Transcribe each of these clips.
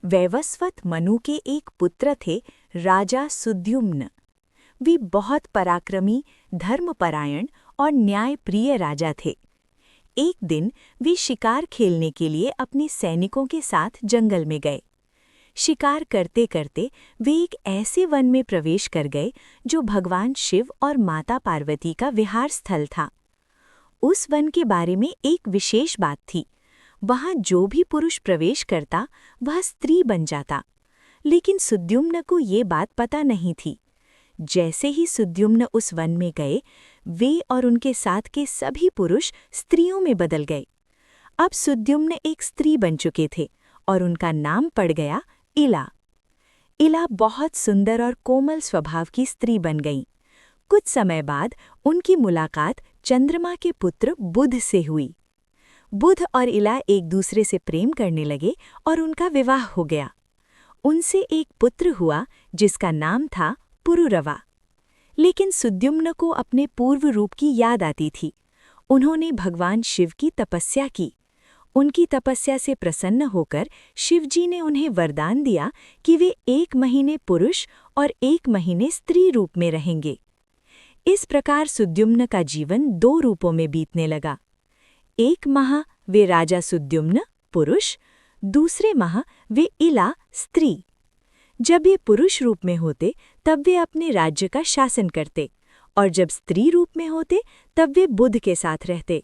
वैवस्वत मनु के एक पुत्र थे, राजा सुद्युम्न। वे बहुत पराक्रमी, धर्मपरायण और न्यायप्रिय राजा थे। एक दिन वे शिकार खेलने के लिए अपने सैनिकों के साथ जंगल में गए। शिकार करते करते वे एक ऐसे वन में प्रवेश कर गए जो भगवान शिव और माता पार्वती का विहार स्थल था। उस वन के बारे में एक विशेष बात थी। वहां जो भी पुरुष प्रवेश करता वह स्त्री बन जाता। लेकिन सुद्युम्न को ये बात पता नहीं थी। जैसे ही सुद्युम्न उस वन में गए, वे और उनके साथ के सभी पुरुष स्त्रियों में बदल गए। अब सुद्युम्न एक स्त्री बन चुके थे और उनका नाम पड़ गया इला। इला बहुत सुंदर और कोमल स्वभाव की स्त्री बन गईं। कुछ समय बाद उनकी मुलाकात चंद्रमा के पुत्र बुध से हुई। बुध और इला एक दूसरे से प्रेम करने लगे और उनका विवाह हो गया। उनसे एक पुत्र हुआ जिसका नाम था पुरुरवा। लेकिन सुद्युम्न को अपने पूर्व रूप की याद आती थी। उन्होंने भगवान शिव की तपस्या की। उनकी तपस्या से प्रसन्न होकर शिवजी ने उन्हें वरदान दिया कि वे 1 महीने पुरुष और 1 महीने स्त्री रूप में रहेंगे। इस प्रकार सुद्युम्न का जीवन 2 रूपों में बीतने लगा। 1 माह वे राजा सुद्युम्न पुरुष, दूसरे माह वे इला स्त्री। जब ये पुरुष रूप में होते तब वे अपने राज्य का शासन करते, और जब स्त्री रूप में होते तब वे बुध के साथ रहते।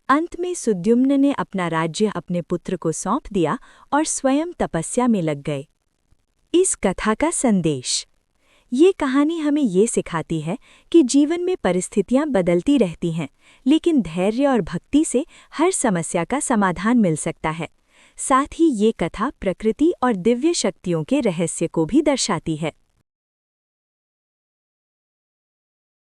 अंत में सुद्युम्न ने अपना राज्य अपने पुत्र को सौंप दिया और स्वयं तपस्या में लग गए। इस कथा का संदेश: ये कहानी हमें ये सिखाती है कि जीवन में परिस्थितियां बदलती रहती हैं, लेकिन धैर्य और भक्ति से हर समस्या का समाधान मिल सकता है। साथ ही ये कथा प्रकृति और दिव्य शक्तियों के रहस्य को भी दर्शाती है।